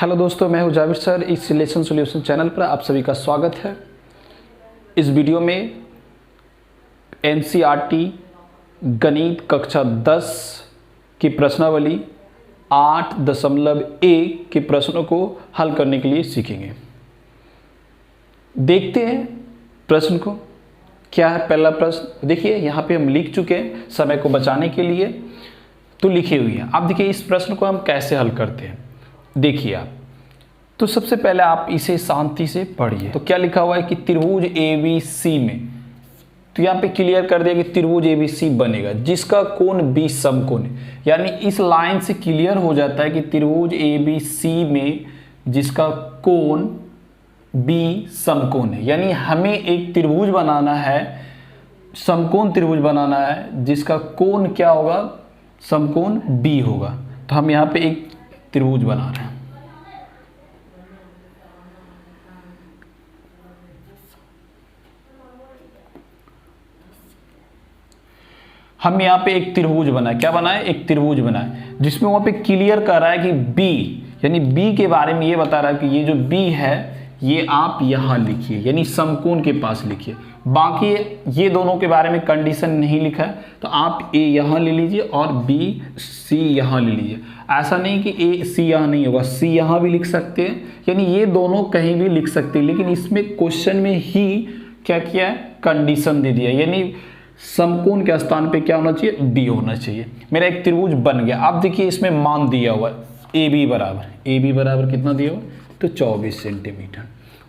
Hello दोस्तों, मैं हूं जावेद सर। इस रिलेशन सॉल्यूशन चैनल पर आप सभी का स्वागत है। इस वीडियो में एनसीईआरटी गणित कक्षा 10 की प्रश्नावली 8.1 के प्रश्नों को हल करने के लिए सीखेंगे। देखते हैं प्रश्न को। क्या है पहला प्रश्न? देखिए यहाँ पे हम लिख चुके हैं समय को बचाने के लिए, तो लिखी हुई है। अब देखिए इस प्रश्न को हम कैसे हल करते हैं। देखिए आप, तो सबसे पहले आप इसे शांति से पढ़िए। तो क्या लिखा हुआ है कि त्रिभुज ABC में, तो यहाँ पे क्लियर कर दिया कि त्रिभुज ABC बनेगा जिसका कोण B समकोण है। यानी इस लाइन से क्लियर हो जाता है कि त्रिभुज ABC में जिसका कोण B समकोण है। यानी हमें एक त्रिभुज बनाना है, समकोण त्रिभुज बनाना है जिसका कोण क्या होगा? समकोण B होगा। तो हम यहाँ पे एक त्रिभुज बना रहे हैं। हम यहाँ पे एक त्रिभुज बनाए। क्या बनाए? एक त्रिभुज बनाए जिसमें वहां पे क्लियर कर रहा है कि B, यानी B के बारे में ये बता रहा है कि ये जो B है ये आप यहाँ लिखिए, यानी समकोण के पास लिखिए। बाकी ये दोनों के बारे में कंडीशन नहीं लिखा है, तो आप A यहाँ ले लीजिए और B C यहाँ ले लीजिए। ऐसा नहीं कि A C यहाँ नहीं होगा, C यहाँ भी लिख सकते हैं, यानी ये दोनों कहीं भी लिख सकते हैं। लेकिन इसमें क्वेश्चन में ही क्या किया है? कंडीशन दे दिया, यानी समकोण के स्थान पे क्या होना चाहिए? B होना चाहिए। मेरा एक त्रिभुज बन गया। अब देखिए इसमें मान दिया हुआ है AB बराबर कितना दिया हुआ है? तो 24 सेंटीमीटर।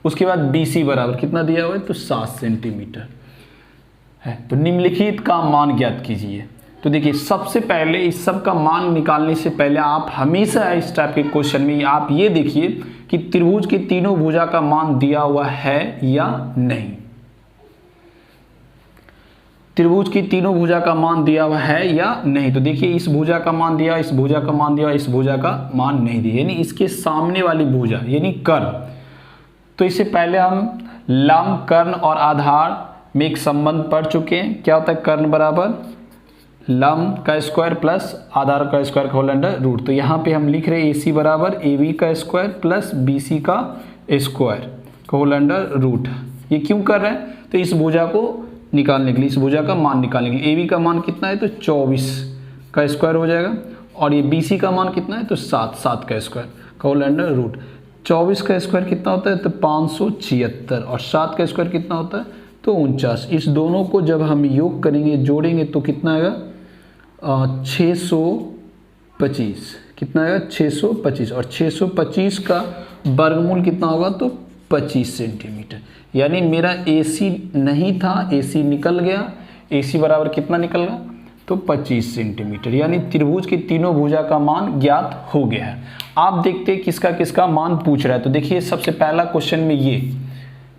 उसके बाद BC बराबर कितना दिया हुआ है? तो 7 सेंटीमीटर है। तो निम्नलिखित का मान ज्ञात कीजिए। तो देखिए सबसे पहले इस सब का मान निकालने से पहले आप हमेशा इस टाइप के क्वेश्चन में आप ये देखिए कि त्रिभुज की तीनों भुजा का मान दिया हुआ है या नहीं। त्रिभुज की तीनों भुजा का मान दिया हुआ है या नहीं। तो देखिए इस भुजा का मान दिया, इस भुजा का मान दिया, इस भुजा का मान नहीं दिया, यानी इसके सामने वाली भुजा यानी कर्ण। तो इससे पहले हम लंब, कर्ण और आधार में एक संबंध पढ़ चुके हैं। क्या होता है? कर्ण बराबर लंब का स्क्वायर प्लस आधार का स्क्वायर का होल अंडर रूट। तो यहाँ पे हम लिख रहे हैं AC बराबर AB का स्क्वायर प्लस BC का स्क्वायर का होल अंडर रूट। ये क्यों कर रहे हैं? तो इस भुजा को निकालने के लिए, इस भुजा का मान निकालने के लिए। AB का मान कितना है? तो 24 का स्क्वायर हो जाएगा, और ये BC का मान कितना है? तो 7 का स्क्वायर का होल अंडर रूट। 24 का स्क्वायर कितना होता है? तो 576, और 7 का स्क्वायर कितना होता है? तो 49। इस दोनों को जब हम योग करेंगे, जोड़ेंगे, तो कितना आएगा? 625। कितना आएगा? 625। और 625 का वर्गमूल कितना होगा? तो 25 सेंटीमीटर। यानी मेरा AC नहीं था, AC निकल गया। AC बराबर कितना निकल गया? तो 25 सेंटीमीटर। यानी त्रिभुज की तीनों भुजा का मान ज्ञात हो गया है। आप देखते हैं किसका किसका मान पूछ रहा है। तो देखिए सबसे पहला क्वेश्चन में ये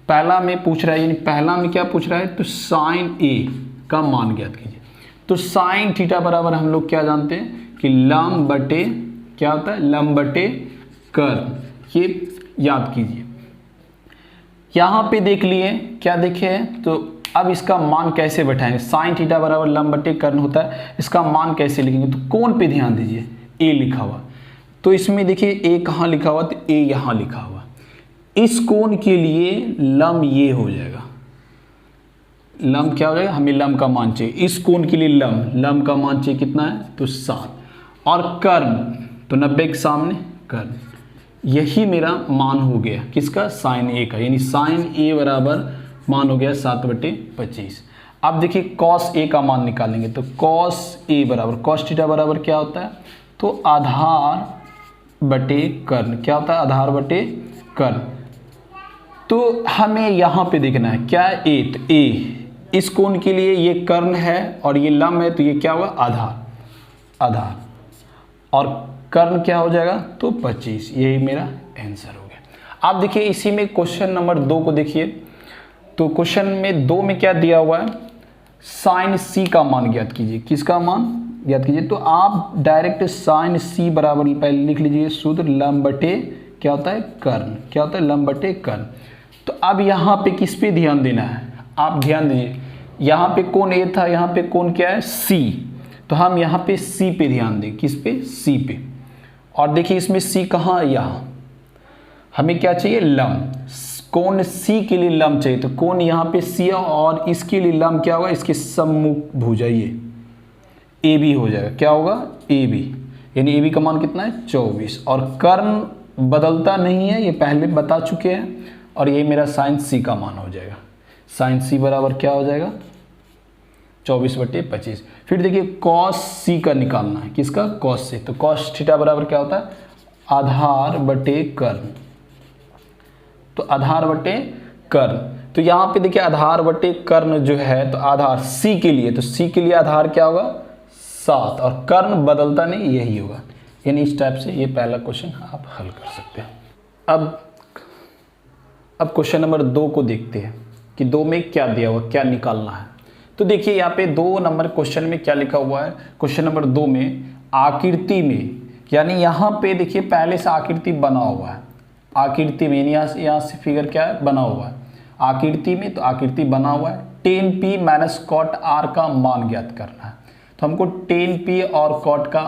पहला में पूछ रहा है, यानी पहला में क्या पूछ रहा है? तो साइन A का मान ज्ञात कीजिए। तो साइन थीटा बराबर हम लोग क्या जानते हैं कि लंब बटे क्या होता है? लंब बटे कर्ण। ये याद कीजिए। यहाँ पे देख लिए, क्या देखे हैं? तो अब इसका मान कैसे बैठाएंगे? साइन थीटा बराबर लंब बटे कर्ण होता है, इसका मान कैसे लिखेंगे? तो कोण पे ध्यान दीजिए, A लिखा हुआ। तो इसमें देखिए A कहाँ लिखा हुआ? तो A यहाँ लिखा हुआ। इस कोण के लिए लंब ये हो जाएगा। लंब क्या हो जाएगा? हमें लंब का मान चाहिए। इस कोण के लिए लंब का मान चाहिए कितना है? तो 7। और कर्ण तो 90 के सामने कर्ण। यही मेरा मान हो गया किसका? साइन A का। यानी साइन A बराबर मान हो गया 7/25। अब देखिए कॉस A का मान निकालेंगे। तो कॉस A बराबर कॉस थीटा बराबर क्या होता है? तो आधार बटे कर्ण। क्या होता है? आधार बटे कर्ण। तो हमें यहाँ पे देखना है क्या है? A। तो A इस कोण के लिए ये कर्ण है और ये लंब है, तो ये क्या हुआ? आधार। और कर्ण क्या हो जाएगा? तो 25। यही मेरा आंसर हो गया। आप देखिए इसी में क्वेश्चन नंबर 2 को देखिए। तो क्वेश्चन में 2 में क्या दिया हुआ है? साइन C का मान ज्ञात कीजिए। किसका मान ज्ञात कीजिए? तो आप डायरेक्ट साइन C बराबर पहले लिख लीजिए सूत्र लंब बटे क्या होता है? कर्ण। क्या होता है? लंब बटे कर्ण। तो अब यहाँ पे किस पे ध्यान देना है? आप ध्यान दीजिए, यहाँ पे कोण A था, यहाँ पे कोण क्या है? C। तो हम यहाँ पे C पे ध्यान दें। किस पे? C पे। और देखिए इसमें C कहाँ है? यहाँ। हमें क्या चाहिए, लंब। कोण सी के लिए लंब चाहिए, तो कोण यहाँ पे सी है और इसके लिए लंब क्या होगा, इसके सम्मुख भुजा ये ए बी हो जाएगा। क्या होगा, ए बी, यानी ए बी का मान कितना है 24। और कर्ण बदलता नहीं है, ये पहले बता चुके हैं। और ये मेरा साइन सी का मान हो जाएगा। साइन सी बराबर क्या हो जाएगा 24/25। फिर देखिए कॉस सी का निकालना है, किसका, कॉस सी। तो कॉस थीटा बराबर क्या होता है, आधार बटे कर्ण। तो आधार बटे कर्ण, तो यहाँ पे देखिए आधार बटे कर्ण जो है, तो आधार सी के लिए, तो सी के लिए आधार क्या होगा 7 और कर्ण बदलता नहीं, यही होगा। यानी इस टाइप से ये पहला क्वेश्चन आप हल कर सकते हैं। अब क्वेश्चन नंबर 2 को देखते हैं कि 2 में क्या दिया हुआ, क्या निकालना है। तो देखिए यहाँ पे 2 नंबर क्वेश्चन में क्या लिखा हुआ है, क्वेश्चन नंबर 2 में आकृति में, यानी यहाँ पे देखिए पहले से आकृति बना हुआ है। आकृति में यहाँ से फिगर क्या है, बना हुआ है आकृति में, तो आकृति बना हुआ है। tan p minus cot r का मान ज्ञात करना है। तो हमको tan p और कॉट का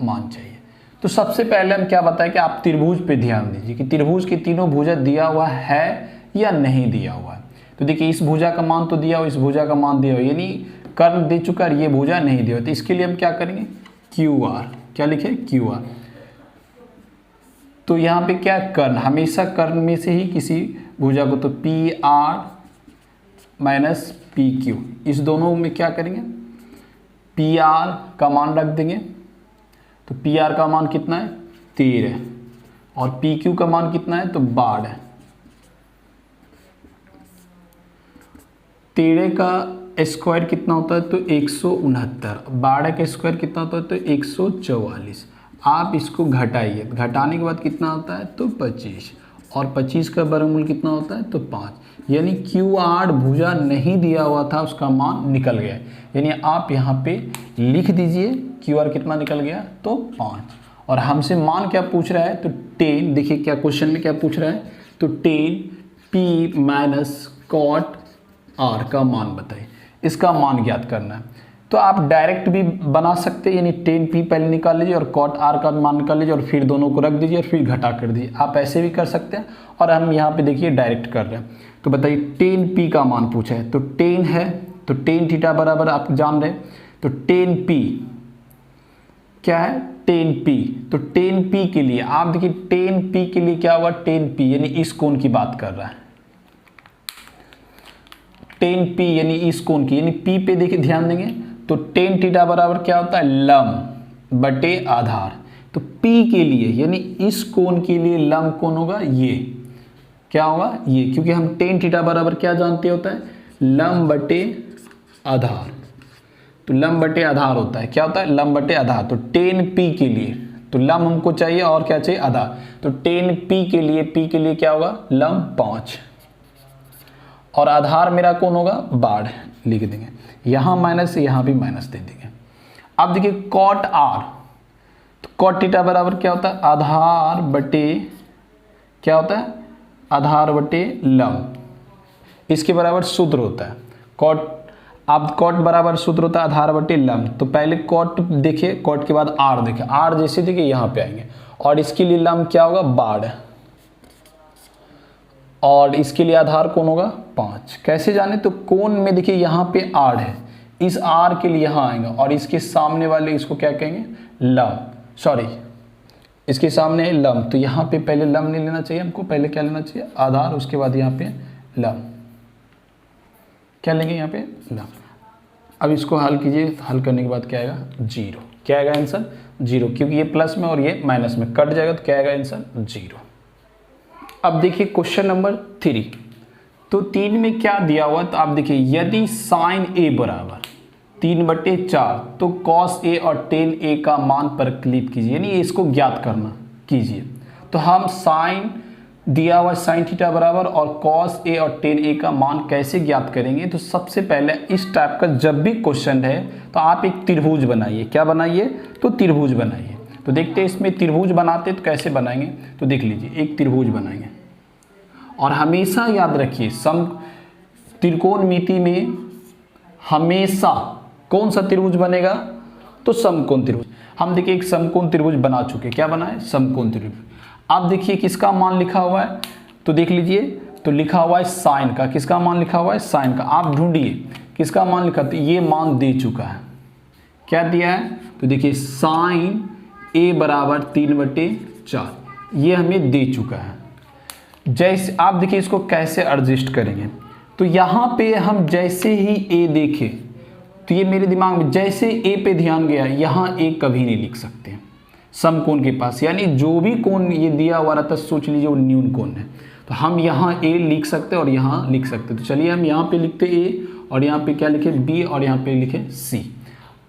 मान चाहिए। तो सबसे पहले हम क्या बताएं कि आप त्रिभुज पे ध्यान दीजिए कि त्रिभुज के तीनों भुजा दिया हुआ है या नहीं दिया हुआ है। तो देखिए इस भुजा का मान तो दिया हुआ, इस भुजा का मान दिया हुआ, यानी कर्ण दे चुका है, ये भुजा नहीं दिया हुआ। तो इसके लिए हम क्या करेंगे, QR, क्या लिखे QR। तो यहाँ पे क्या कर्ण, हमेशा कर्ण में से ही किसी भुजा को, तो PR माइनस PQ, इस दोनों में क्या करेंगे, PR का मान रख देंगे। तो PR का मान कितना है 13 और PQ का मान कितना है, तो 12। 13 का स्क्वायर कितना होता है, तो 169। 12 का स्क्वायर कितना होता है, तो 144। आप इसको घटाइए, घटाने के बाद कितना होता है, तो 25। और 25 का वर्गमूल कितना होता है, तो 5। यानी QR भुजा नहीं दिया हुआ था, उसका मान निकल गया। यानी आप यहाँ पे लिख दीजिए QR कितना निकल गया, तो 5। और हमसे मान क्या पूछ रहा है, तो tan, देखिए क्या क्वेश्चन में क्या पूछ रहा है, तो tan p minus cot r का मान बताइए, इसका मान ज्ञात करना है। तो आप डायरेक्ट भी बना सकते हैं, यानी tan p पहले निकाल लीजिए और cot r का मान निकाल लीजिए और फिर दोनों को रख दीजिए और फिर घटा कर दीजिए। आप ऐसे भी कर सकते हैं और हम यहाँ पे देखिए डायरेक्ट कर रहे हैं। तो बताइए tan p का मान पूछा है, तो tan है, तो tan थीटा बराबर आप जान रहे हैं, तो tan p क्या है, tan p। तो tan p के लिए आप देखिए tan p के लिए क्या होगा, tan p यानी इस कोण की बात कर रहा है, tan p यानी इस कोण की, यानी p पे देखिए ध्यान देंगे, तो tan थीटा बराबर क्या होता है, लंब बटे आधार। तो p के लिए यानी इस कोण के लिए लंब कोण होगा ये, क्या होगा ये, क्योंकि हम tan थीटा बराबर क्या जानते होता है, लंब बटे आधार। तो लंब बटे आधार होता है, क्या होता है, लंब बटे आधार। तो tan p के लिए, तो लंब हमको चाहिए और क्या चाहिए, आधार। तो tan p के लिए क्या होगा, लंब 5 और आधार मेरा कौन होगा, 12 लिख देंगे। यहाँ माइनस, यहाँ भी माइनस दे देंगे। अब देखिए कॉट r, तो कॉट थीटा बराबर क्या होता है, आधार बटे क्या होता है, आधार बटे लंब। इसके बराबर सूत्र होता है कॉट, अब कॉट बराबर सूत्र होता है आधार बटे लंब। तो पहले कॉट देखिए, कॉट के बाद r देखिए, r जैसे देखिए यहाँ पे आएंगे और इसके लिए लंब क्या होगा, 12 और इसके लिए आधार कौन होगा, 5। कैसे जाने, तो कोण में देखिए यहाँ पे r है, इस r के लिए यहाँ आएंगे और इसके सामने वाले इसको क्या कहेंगे, लंब, सॉरी इसके सामने है लंब। तो यहाँ पे पहले लंब नहीं लेना चाहिए हमको, पहले क्या लेना चाहिए, आधार, उसके बाद यहाँ पे लंब। क्या लेंगे यहाँ पे, लंब। अब इसको हल कीजिए, हल करने के बाद क्या आएगा, 0। क्या आएगा आंसर, 0, क्योंकि ये प्लस में और ये माइनस में कट जाएगा, तो क्या आएगा आंसर, 0। अब देखिए क्वेश्चन नंबर 3। तो 3 में क्या दिया हुआ, तो आप देखिए यदि साइन a बराबर 3/4, तो कॉस a और टेन a का मान परिकलित कीजिए, यानी इसको ज्ञात करना कीजिए। तो हम साइन दिया हुआ साइन थीटा बराबर और कॉस a और टेन a का मान कैसे ज्ञात करेंगे। तो सबसे पहले इस टाइप का जब भी क्वेश्चन है तो आप एक त्रिभुज बनाइए। क्या बनाइए, तो त्रिभुज बनाइए। तो देखते हैं इसमें त्रिभुज बनाते तो कैसे बनाएंगे। तो देख लीजिए, एक त्रिभुज बनाएंगे और हमेशा याद रखिए सम त्रिकोणमिति में हमेशा कौन सा त्रिभुज बनेगा, तो समकोण त्रिभुज। हम देखिए एक समकोण त्रिभुज बना चुके, क्या बनाए, समकोण त्रिभुज। अब देखिए किसका मान लिखा हुआ है, तो देख लीजिए, तो लिखा हुआ है साइन का। किसका मान लिखा हुआ है? साइन का। आप ढूंढिए किसका मान लिखा, तो ये मान दे चुका है। क्या दिया है? तो देखिए साइन ए बराबर 3/4, ये हमें दे चुका है। जैसे आप देखिए इसको कैसे एडजस्ट करेंगे, तो यहाँ पे हम जैसे ही ए देखें तो ये मेरे दिमाग में जैसे ए पे ध्यान गया, यहाँ ए कभी नहीं लिख सकते समकोण के पास, यानी जो भी कोण ये दिया हुआ रहता है सोच लीजिए वो न्यून कोण है, तो हम यहाँ ए लिख सकते हैं और यहाँ लिख सकते हैं। तो चलिए हम यहाँ पे लिखते ए और यहाँ पे क्या लिखे बी और यहाँ पे लिखे सी।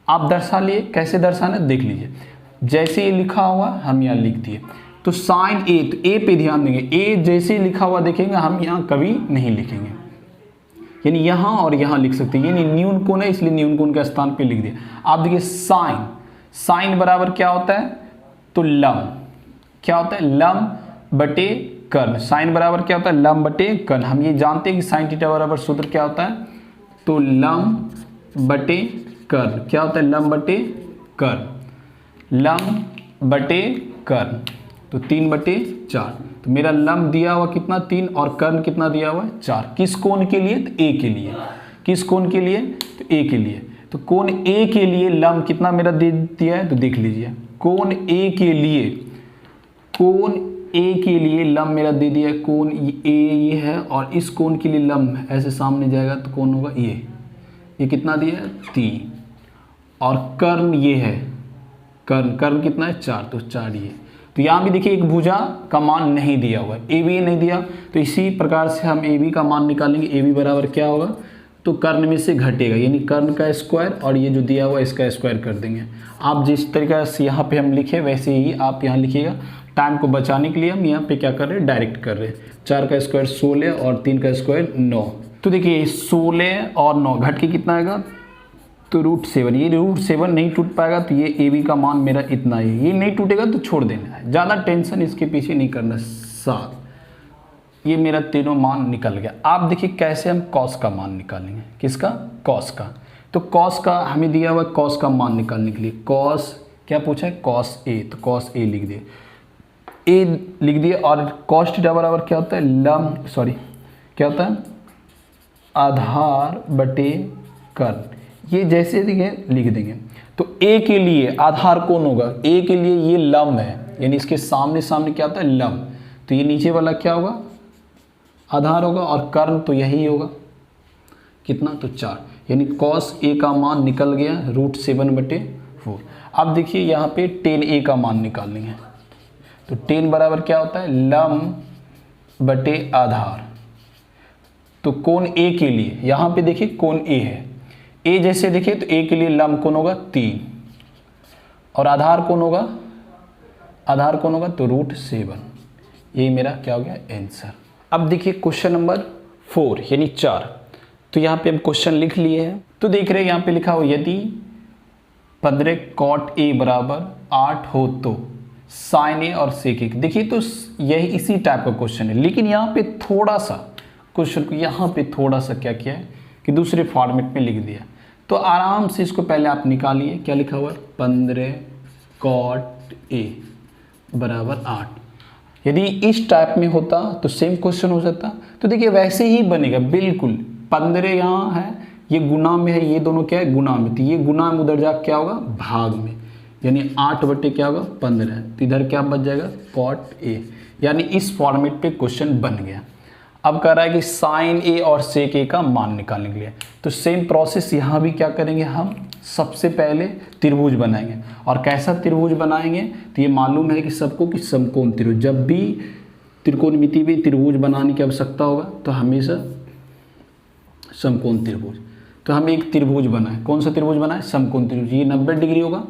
आप दर्शा लिए, कैसे दर्शाना देख लीजिए, जैसे ये लिखा हुआ हम यहाँ लिख दिए। तो साइन ए, तो ए पे ध्यान देंगे, ए जैसे लिखा हुआ देखेंगे हम यहाँ कभी नहीं लिखेंगे, यानी यहाँ और यहाँ लिख सकते हैं, यानी न्यून कोण है इसलिए न्यून कोण के स्थान पे लिख दिया। आप देखिए साइन, साइन बराबर क्या होता है, तो लंब, क्या होता है, लंब बटे कर्ण। साइन बराबर क्या होता है, लंब बटे कर्ण। हम ये जानते हैं कि साइन थीटा बराबर सूत्र क्या होता है, तो लंब बटे कर्ण। क्या होता है, लंब बटे कर्ण, लंब बटे कर्ण, तो 3/4। तो मेरा लंब दिया हुआ कितना 3 और कर्ण कितना दिया हुआ है 4। किस कोण के लिए, तो ए के लिए। किस कोण के लिए, तो ए के लिए। तो कोण ए के लिए लंब कितना मेरा दे दिया है, तो देख लीजिए कोण ए के लिए, कोण ए के लिए लंब मेरा दे दिया है, कोण ए ये है और इस कोण के लिए लंब ऐसे सामने जाएगा तो कौन होगा, ये कितना दिया है 3 और कर्ण ये है, कर्ण कितना है 4, तो 4 ये। तो यहाँ भी देखिए एक भुजा का मान नहीं दिया हुआ है, ए बी नहीं दिया, तो इसी प्रकार से हम ए बी का मान निकालेंगे। ए बी बराबर क्या होगा, तो कर्ण में से घटेगा, यानी कर्ण का स्क्वायर और ये जो दिया हुआ है इसका स्क्वायर कर देंगे। आप जिस तरीके से यहाँ पे हम लिखे वैसे ही आप यहाँ लिखिएगा। टाइम को बचाने के लिए हम यहाँ पे क्या कर रहे हैं, डायरेक्ट कर रहे हैं। 4 का स्क्वायर 16 और 3 का स्क्वायर 9। तो देखिए 16 और 9 घट के कितना आएगा, तो √7। ये √7 नहीं टूट पाएगा, तो ये ए बी का मान मेरा इतना ही, ये नहीं टूटेगा तो छोड़ देना है, ज़्यादा टेंशन इसके पीछे नहीं करना। 7, ये मेरा तीनों मान निकल गया। आप देखिए कैसे हम कॉस का मान निकालेंगे, किसका, कॉस का। तो कॉस का हमें दिया हुआ है, कॉस का मान निकालने के लिए कॉस क्या पूछा है, कॉस ए, तो कॉस ए लिख दिए, ए लिख दिए। और कॉस थीटा बराबर क्या होता है, लंब, सॉरी क्या होता है, आधार बटे कर्ण। ये जैसे देखिए लिख देंगे। तो ए के लिए आधार कौन होगा, ए के लिए ये लंब है, यानी इसके सामने सामने क्या होता है, लंब, तो ये नीचे वाला क्या होगा, आधार होगा, और कर्ण तो यही होगा, कितना, तो 4, यानी कॉस ए का मान निकल गया √7/4। अब देखिए यहाँ पे tan ए का मान निकालेंगे, तो tan बराबर क्या होता है, लंब बटे आधार। तो कोण ए के लिए यहाँ पे देखिए कोण ए है, ए जैसे देखिए तो ए के लिए लंब कौन होगा 3 और आधार कौन होगा, आधार कौन होगा, तो √7। यही मेरा क्या हो गया आंसर। अब देखिए क्वेश्चन नंबर 4 यानी 4। तो यहाँ पे हम क्वेश्चन लिख लिए हैं। तो देख रहे हैं यहाँ पे लिखा हो, यदि 15 cot A बराबर 8 हो तो sin A और sec A। देखिए तो यही इसी टाइप का क्वेश्चन है, लेकिन यहाँ पे थोड़ा सा क्वेश्चन को यहाँ पे थोड़ा सा क्या किया है कि दूसरे फॉर्मेट में लिख दिया। तो आराम से इसको पहले आप निकालिए, क्या लिखा हुआ है, 15 cot A बराबर 8। यदि इस टाइप में होता तो सेम क्वेश्चन हो जाता। तो देखिए वैसे ही बनेगा बिल्कुल। 15 यहाँ है, ये गुना में है, ये दोनों क्या है, गुना में, तो ये गुना में उधर जा क्या होगा, भाग में, यानी 8 बटे क्या होगा 15, तो इधर क्या बच जाएगा cot A, यानी इस फॉर्मेट पे क्वेश्चन बन गया। अब कह रहा है कि sin A और sec A का मान निकालने के लिए, तो सेम प्रोसेस यहाँ भी क्या करेंगे, हम सबसे पहले त्रिभुज बनाएंगे। और कैसा त्रिभुज बनाएंगे, तो ये मालूम है कि सबको कि समकोण त्रिभुज, जब भी त्रिकोणमिति में त्रिभुज बनाने की आवश्यकता होगा तो हमेशा समकोण त्रिभुज। तो हम एक त्रिभुज बनाए, कौन सा त्रिभुज बनाए, समकोण त्रिभुज। ये 90 डिग्री होगा।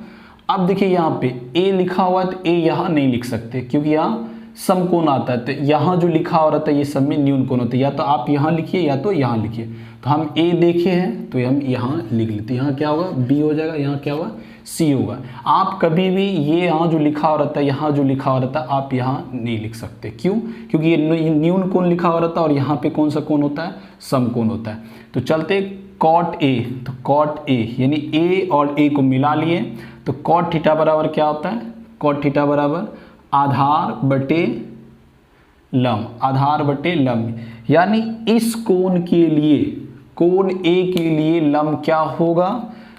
अब देखिए यहाँ पे A लिखा हुआ है, तो A यहाँ नहीं लिख सकते क्योंकि यहाँ समकोण आता है, तो यहाँ जो लिखा हो रहता है ये सब में न्यून कोण होता है, या तो आप यहाँ लिखिए या तो यहाँ लिखिए। तो हम A देखे हैं तो हम यहाँ लिख लेते, यहाँ क्या होगा B हो जाएगा, यहाँ क्या होगा C होगा। आप कभी भी ये यहाँ जो लिखा हो रहता है, यहाँ जो लिखा हो रहता है, आप यहाँ नहीं लिख सकते। क्यों, क्योंकि ये न्यून कोण लिखा हो रहता है और यहाँ पे कौन सा कोण होता है, समकोण होता है। तो चलते cot A, तो cot A यानी A और A को मिला लिए, तो cot थीटा बराबर क्या होता है, cot थीटा बराबर आधार बटे लंब, आधार बटे लंब, यानी इस कोण के लिए, कोण ए के लिए लंब क्या होगा,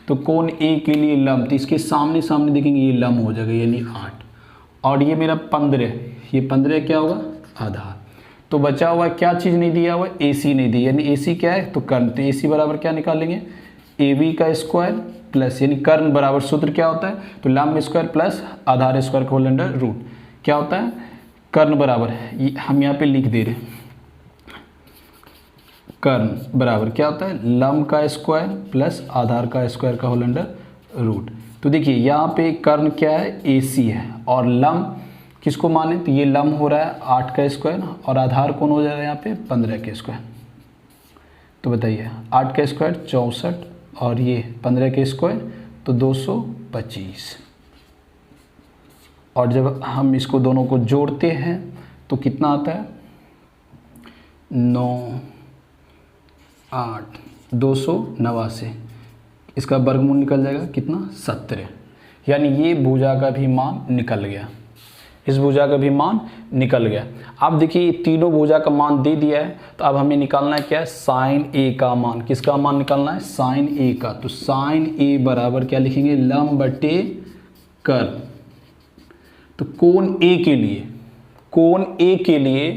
तो कोण ए के लिए लंब, तो इसके सामने सामने देखेंगे ये लंब हो जाएगा यानी 8, और ये मेरा 15, ये 15 क्या होगा आधार। तो बचा हुआ क्या चीज़ नहीं दिया हुआ, AC नहीं दी, यानी AC क्या है तो कर्ण, तो AC बराबर क्या निकालेंगे AB का स्क्वायर प्लस, यानी कर्ण बराबर सूत्र क्या होता है, तो लंब स्क्वायर प्लस आधार स्क्वायर का होल अंडर रूट क्या होता है, कर्ण बराबर हम यहाँ पे लिख दे रहे हैं, कर्ण बराबर क्या होता है लंब का स्क्वायर प्लस आधार का स्क्वायर का होल अंडर रूट। तो देखिए यहाँ पे कर्ण क्या है AC है, और लंब किसको माने, तो ये लंब हो रहा है 8 का स्क्वायर, और आधार कौन हो जाएगा यहाँ पे 15 के स्क्वायर। तो बताइए 8 का स्क्वायर 64, और ये 15 के स्क्वायर तो 225, और जब हम इसको दोनों को जोड़ते हैं तो कितना आता है 9 8 289, इसका वर्गमूल निकल जाएगा कितना 17, यानी ये भुजा का भी मान निकल गया, इस भुजा का भी मान निकल गया। अब देखिए तीनों भुजा का मान दे दिया है, तो अब हमें निकालना है क्या है साइन ए का मान, किसका मान निकालना है साइन ए का, तो साइन ए बराबर क्या लिखेंगे लंब बटे कर्ण। तो कोण ए के लिए, कोण ए के लिए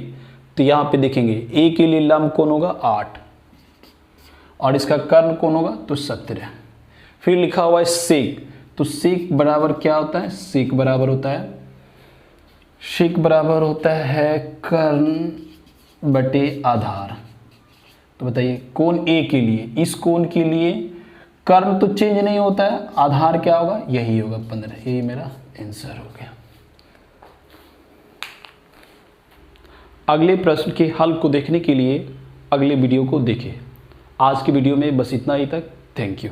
तो यहाँ पे देखेंगे ए के लिए लंब कौन होगा 8, और इसका कर्ण कौन होगा तो 17। फिर लिखा हुआ है सेक, तो सेक बराबर क्या होता है, सेक बराबर होता है, सेक बराबर होता है कर्ण बटे आधार। तो बताइए कोण ए के लिए, इस कोण के लिए कर्ण तो चेंज नहीं होता है, आधार क्या होगा यही होगा 15, यही मेरा आंसर हो गया। अगले प्रश्न के हल को देखने के लिए अगले वीडियो को देखें। आज की वीडियो में बस इतना ही तक, थैंक यू।